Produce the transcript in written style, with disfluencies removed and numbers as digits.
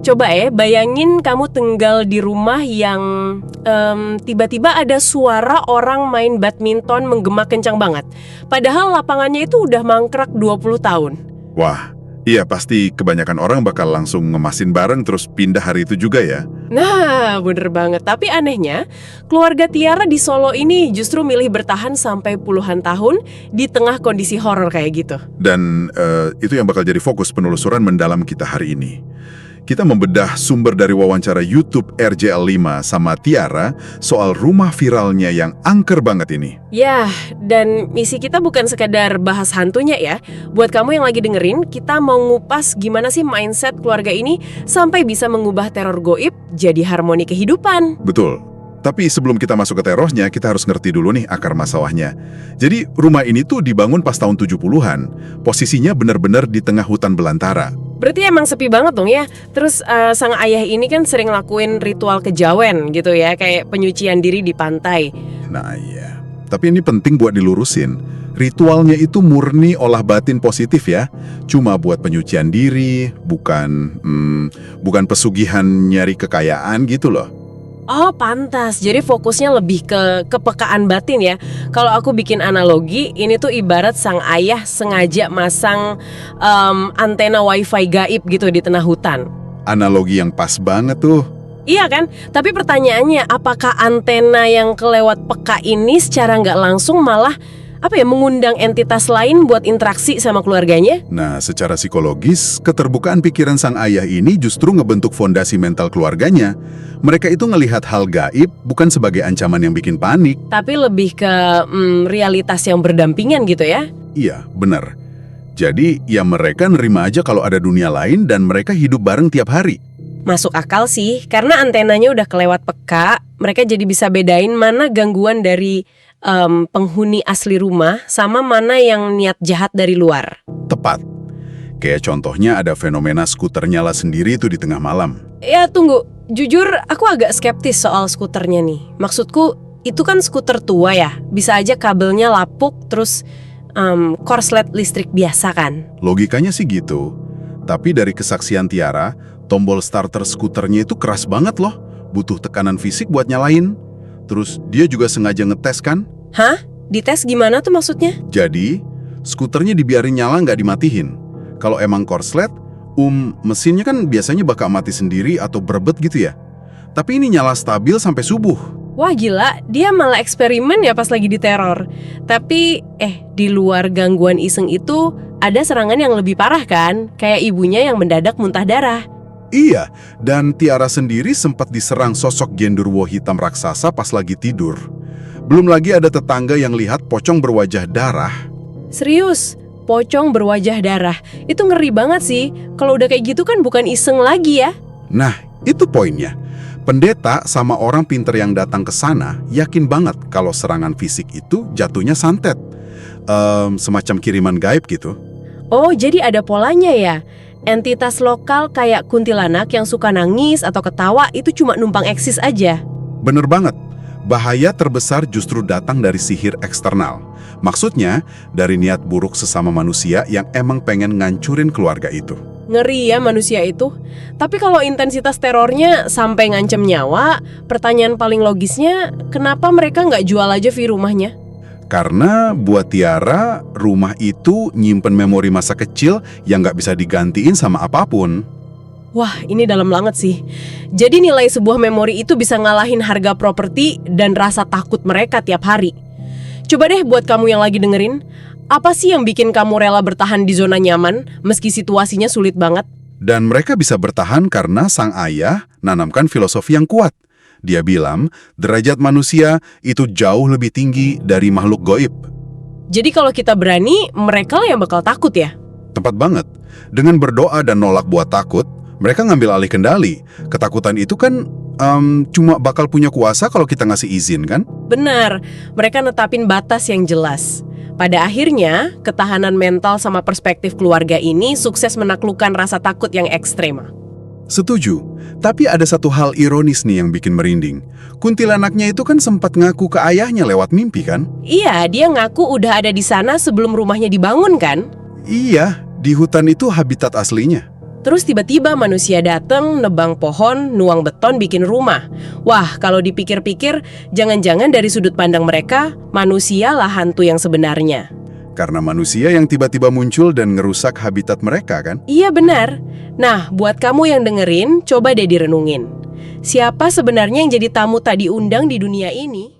Coba bayangin kamu tinggal di rumah yang tiba-tiba ada suara orang main badminton menggema kencang banget. Padahal lapangannya itu udah mangkrak 20 tahun. Wah, iya pasti kebanyakan orang bakal langsung ngemasin bareng terus pindah hari itu juga ya. Nah, bener banget. Tapi anehnya, keluarga Tiara di Solo ini justru milih bertahan sampai puluhan tahun di tengah kondisi horor kayak gitu. Dan itu yang bakal jadi fokus penelusuran mendalam kita hari ini. Kita membedah sumber dari wawancara YouTube RJL5 sama Tiara soal rumah viralnya yang angker banget ini. Ya, dan misi kita bukan sekadar bahas hantunya ya. Buat kamu yang lagi dengerin, kita mau ngupas gimana sih mindset keluarga ini sampai bisa mengubah teror goib jadi harmoni kehidupan. Betul. Tapi sebelum kita masuk ke terornya, kita harus ngerti dulu nih akar masalahnya. Jadi rumah ini tuh dibangun pas tahun 70-an. Posisinya benar-benar di tengah hutan belantara. Berarti emang sepi banget dong ya. Terus sang ayah ini kan sering lakuin ritual kejawen gitu ya, kayak penyucian diri di pantai. Nah iya. Tapi ini penting buat dilurusin. Ritualnya itu murni olah batin positif ya. Cuma buat penyucian diri, bukan pesugihan nyari kekayaan gitu loh. Oh, pantas. Jadi fokusnya lebih ke kepekaan batin ya. Kalau aku bikin analogi, ini tuh ibarat sang ayah sengaja masang antena wifi gaib gitu di tengah hutan. Analogi yang pas banget tuh. Iya kan? Tapi pertanyaannya, apakah antena yang kelewat peka ini secara nggak langsung malah mengundang entitas lain buat interaksi sama keluarganya? Nah, secara psikologis, keterbukaan pikiran sang ayah ini justru ngebentuk fondasi mental keluarganya. Mereka itu ngelihat hal gaib bukan sebagai ancaman yang bikin panik. Tapi lebih ke realitas yang berdampingan gitu ya? Iya, benar. Jadi, ya mereka nerima aja kalau ada dunia lain dan mereka hidup bareng tiap hari. Masuk akal sih, karena antenanya udah kelewat peka, mereka jadi bisa bedain mana gangguan dari penghuni asli rumah sama mana yang niat jahat dari luar. Tepat. Kayak contohnya ada fenomena skuter nyala sendiri itu di tengah malam. Ya tunggu, jujur aku agak skeptis soal skuternya nih. Maksudku, itu kan skuter tua ya, bisa aja kabelnya lapuk terus korslet listrik biasa kan. Logikanya sih gitu. Tapi dari kesaksian Tiara, tombol starter skuternya itu keras banget loh. Butuh tekanan fisik buat nyalain. Terus dia juga sengaja ngetes kan? Hah? Dites gimana tuh maksudnya? Jadi, skuternya dibiarin nyala nggak dimatiin. Kalau emang korslet, mesinnya kan biasanya bakal mati sendiri atau berebet gitu ya. Tapi ini nyala stabil sampai subuh. Wah gila, dia malah eksperimen ya pas lagi diteror. Tapi, di luar gangguan iseng itu, ada serangan yang lebih parah kan? Kayak ibunya yang mendadak muntah darah. Iya, dan Tiara sendiri sempat diserang sosok genderuwo hitam raksasa pas lagi tidur. Belum lagi ada tetangga yang lihat pocong berwajah darah. Serius, pocong berwajah darah. Itu ngeri banget sih. Kalau udah kayak gitu kan bukan iseng lagi ya. Nah, itu poinnya. Pendeta sama orang pinter yang datang ke sana yakin banget kalau serangan fisik itu jatuhnya santet. Semacam kiriman gaib gitu. Oh, jadi ada polanya ya. Entitas lokal kayak kuntilanak yang suka nangis atau ketawa itu cuma numpang eksis aja. Bener banget. Bahaya terbesar justru datang dari sihir eksternal. Maksudnya, dari niat buruk sesama manusia yang emang pengen ngancurin keluarga itu. Ngeri ya manusia itu. Tapi kalau intensitas terornya sampai ngancem nyawa, pertanyaan paling logisnya, kenapa mereka nggak jual aja rumahnya? Karena buat Tiara, rumah itu nyimpen memori masa kecil yang nggak bisa digantiin sama apapun. Wah, ini dalam banget sih. Jadi nilai sebuah memori itu bisa ngalahin harga properti dan rasa takut mereka tiap hari. Coba deh buat kamu yang lagi dengerin, apa sih yang bikin kamu rela bertahan di zona nyaman meski situasinya sulit banget? Dan mereka bisa bertahan karena sang ayah nanamkan filosofi yang kuat. Dia bilang, derajat manusia itu jauh lebih tinggi dari makhluk goib. Jadi kalau kita berani, mereka lah yang bakal takut ya? Tepat banget. Dengan berdoa dan nolak buat takut, mereka ngambil alih kendali. Ketakutan itu kan cuma bakal punya kuasa kalau kita ngasih izin kan? Benar, mereka netapin batas yang jelas. Pada akhirnya, ketahanan mental sama perspektif keluarga ini sukses menaklukkan rasa takut yang ekstrem. Setuju, tapi ada satu hal ironis nih yang bikin merinding. Kuntilanaknya itu kan sempat ngaku ke ayahnya lewat mimpi kan? Iya, dia ngaku udah ada di sana sebelum rumahnya dibangun kan? Iya, di hutan itu habitat aslinya. Terus tiba-tiba manusia datang, nebang pohon, nuang beton, bikin rumah. Wah, kalau dipikir-pikir, jangan-jangan dari sudut pandang mereka, manusialah hantu yang sebenarnya. Karena manusia yang tiba-tiba muncul dan ngerusak habitat mereka kan? Iya benar. Nah, buat kamu yang dengerin, coba deh direnungin. Siapa sebenarnya yang jadi tamu tak diundang di dunia ini?